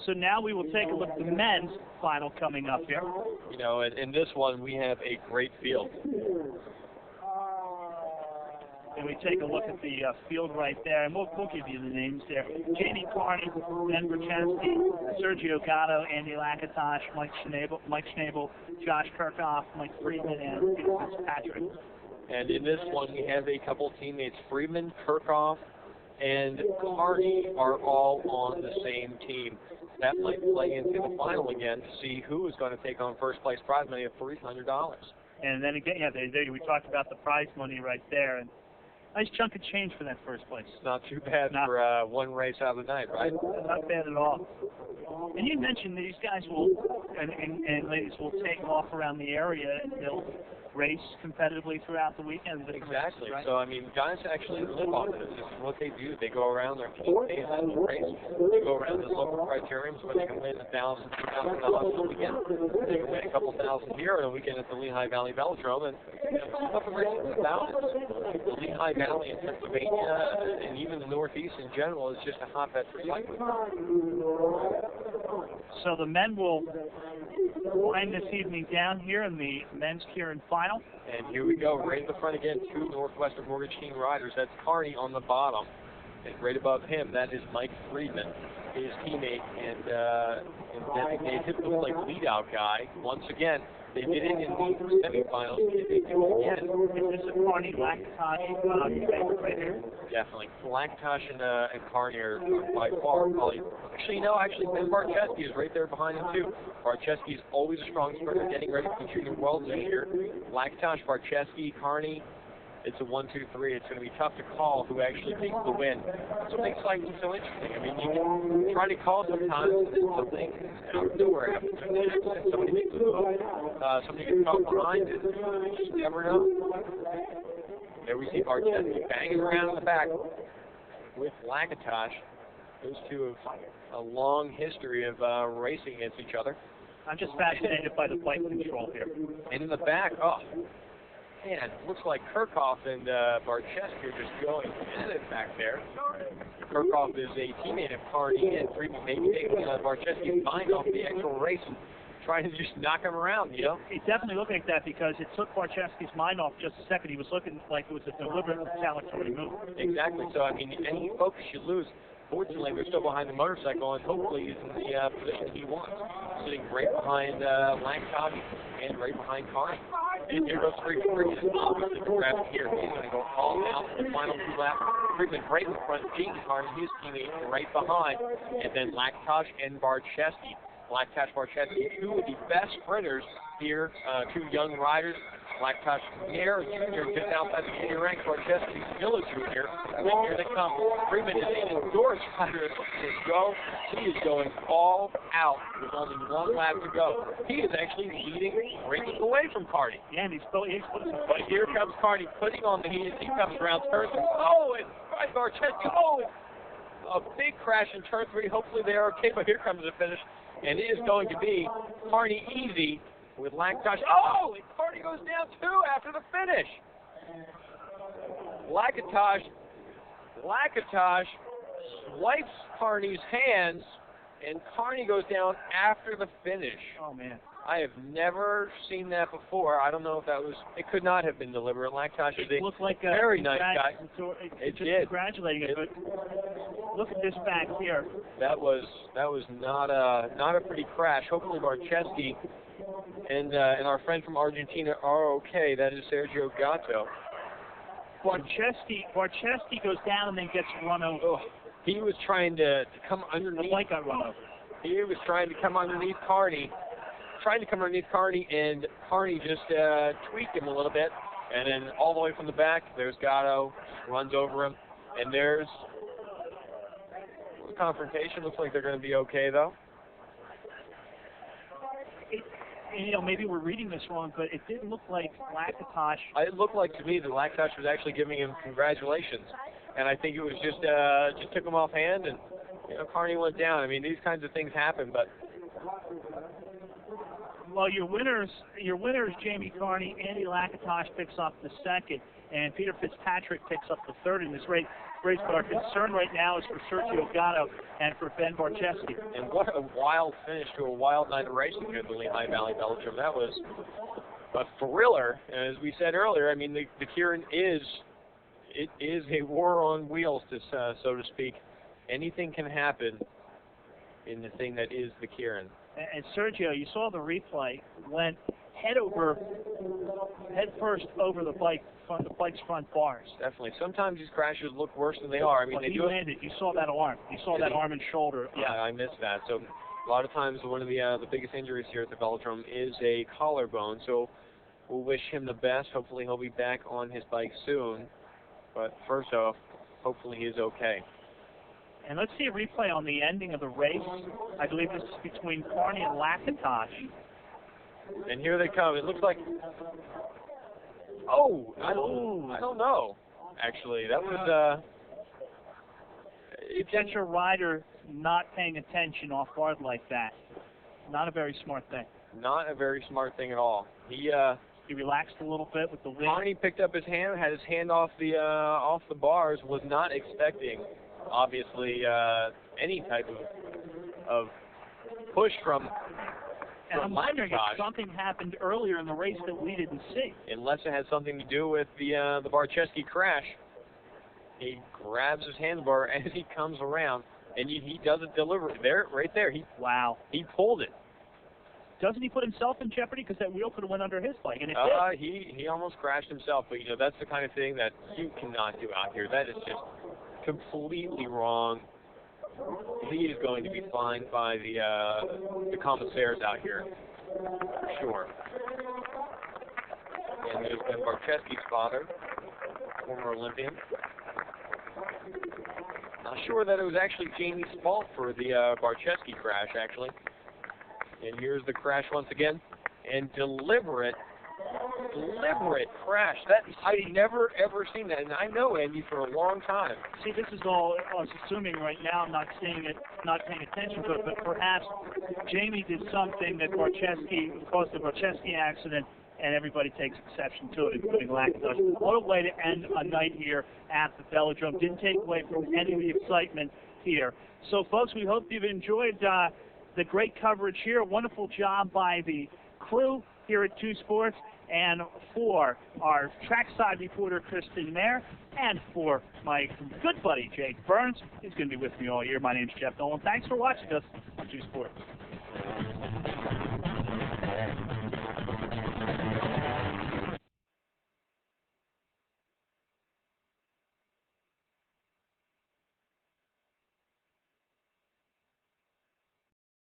So now we will take a look at the men's final coming up here. You know, in this one, we have a great field. And we take a look at the field right there, and we'll give you the names there. Jame Carney, Ben Barczewski, Sergio Gatto, Andy Lakatosh, Mike Schnabel, Josh Kirchhoff, Mike Friedman, and Peter Fitzpatrick. And in this one, we have a couple teammates. Friedman, Kirchhoff, and Carney are all on the same team. That might play into the final again to see who is going to take on first place prize money of $300. And then again, we talked about the prize money right there, and nice chunk of change for that first place. Not too bad for one race out of the night, right? Not bad at all. And you mentioned these guys will, and ladies will take off around the area and they'll race competitively throughout the weekend. Exactly. Races, right? So, I mean, guys actually live off this. This is what they do. They go around their team days and race. They go around the local criteriums where they can win $1,000, $2,000 a weekend. They can win a couple thousand here on a weekend at the Lehigh Valley Velodrome. And up and racing about the Lehigh Valley in Pennsylvania and even the Northeast in general is just a hotbed for cycling. So the men will wind this evening down here in the men's Keirin final. And here we go, right in the front again, two Northwestern Mortgage Team riders. That's Carney on the bottom. And right above him, that is Mike Friedman, his teammate and designated like lead-out guy. Once again, they did it in the semifinals. They do it again. This is Carney, Lakatosh, right here. Definitely. Lakatosh and Carney are by far probably. Actually, Ben Barczewski is right there behind him, too. Barczewski's always a strong sprinter, getting ready for the Junior Worlds this year. Lakatosh, Barczewski, Carney. It's a 1, 2, 3. It's going to be tough to call who actually takes the win. That's what makes cycling so interesting. I mean, you can try to call sometimes and something out of nowhere happens. Somebody makes a move. Somebody gets caught behind it. You just never know. There we see Barczewski banging around in the back with Lakatosh. Those two have a long history of racing against each other. I'm just fascinated by the flight control here. And in the back, man, looks like Kirchhoff and Barczewski are just going at it back there. Kirchhoff is a teammate of Carney and Friedman, maybe taking Barczewski's mind off the actual race and trying to just knock him around, you know? It definitely looked like that because it took Barczewski's mind off just a second. He was looking like it was a deliberate retaliatory move. Exactly. So, I mean, any focus you lose. Fortunately, they're still behind the motorcycle, and hopefully he's in the position he wants. Sitting right behind Lakatosh and right behind Carney. And here goes Friedman. Friedman is obviously grabbing here. He's going to go all out for the final two laps. Friedman right in front. Jame Carney, his teammate, right behind. And then Lakatosh and Barczewski. Lakatosh, Barczewski, two of the best sprinters here, two young riders. Lakatosh Junior, just outside the junior ranks. Barczewski still a junior. And then here they come. Friedman is an endorsed rider. Let's go. He is going all out with only one lap to go. He is actually leading, breaking away from Carney. Yeah, and he's but here comes Carney putting on the heat as he comes around turn 3. Oh, and Barczewski. Oh, a big crash in turn 3. Hopefully they are okay, but here comes the finish. And it is going to be Carney easy with Lakatosh. Oh, and Carney goes down too after the finish. Lakatosh swipes Carney's hands, and Carney goes down after the finish. Oh, man. I have never seen that before. I don't know if that was, it could not have been deliberate. Lakatosh is a very nice guy. It did. Congratulating it, but look at this back here. That was not a pretty crash. Hopefully Barczewski and our friend from Argentina are okay. That is Sergio Gatto. Barczewski goes down and then gets run over. Oh, he was trying to come underneath. The bike got run over. He was trying to come underneath Carney. And Carney just tweaked him a little bit. And then all the way from the back, there's Gatto, runs over him. And there's the confrontation. Looks like they're going to be okay, though. Maybe we're reading this wrong, but it didn't look like Lakatosh. It looked like to me that Lakatosh was actually giving him congratulations. And I think it was just took him off hand, and Carney went down. I mean, these kinds of things happen, but Well, your winners, Jame Carney, Andy Lakatosh picks up the second, and Peter Fitzpatrick picks up the third in this race. But our concern right now is for Sergio Gatto and for Ben Barczewski. And what a wild finish to a wild night of racing here at the Lehigh Valley Velodrome. That was a thriller. As we said earlier, I mean, the Keirin is a war on wheels, so to speak. Anything can happen in the thing that is the Keirin. And Sergio, you saw the replay, went head first over the bike's front bars. Definitely. Sometimes these crashes look worse than they are. I mean, he landed. You saw that arm. You saw that arm and shoulder. Yeah, I missed that. So a lot of times one of the biggest injuries here at the Velodrome is a collarbone. So we'll wish him the best. Hopefully he'll be back on his bike soon. But first off, hopefully he is okay. And let's see a replay on the ending of the race. I believe this is between Carney and Lakatosh. And here they come. It looks like... Oh, I don't know. Actually, that was... That's your rider not paying attention off guard like that. Not a very smart thing. Not a very smart thing at all. He relaxed a little bit with the wind. Marty picked up his hand, had his hand off the bars, was not expecting, obviously, any type of push from And I'm wondering if something happened earlier in the race that we didn't see. Unless it had something to do with the Barczewski crash. He grabs his handlebar as he comes around, and he doesn't deliver it. Right there. He pulled it. Doesn't he put himself in jeopardy because that wheel could have went under his bike? And it did. He almost crashed himself, but that's the kind of thing that you cannot do out here. That is just completely wrong. He is going to be fined by the commissaires out here, for sure. And there's Ben Barczewski's father, former Olympian. Not sure that it was actually Jame's fault for the Barczewski crash, actually. And here's the crash once again. And deliberate crash. I've never, ever seen that. And I know Andy for a long time. See, this is all I was assuming right now. I'm not seeing it, not paying attention to it. But perhaps Jame did something that caused the Barczewski accident, and everybody takes exception to it, including Lakatosh. What a way to end a night here at the Velodrome. Didn't take away from any of the excitement here. So, folks, we hope you've enjoyed the great coverage here. Wonderful job by the crew here at 2 Sports, and for our trackside reporter, Kristen Mayer, and for my good buddy, Jake Burns, who's going to be with me all year. My name's Jeff Nolan. Thanks for watching us on 2 Sports.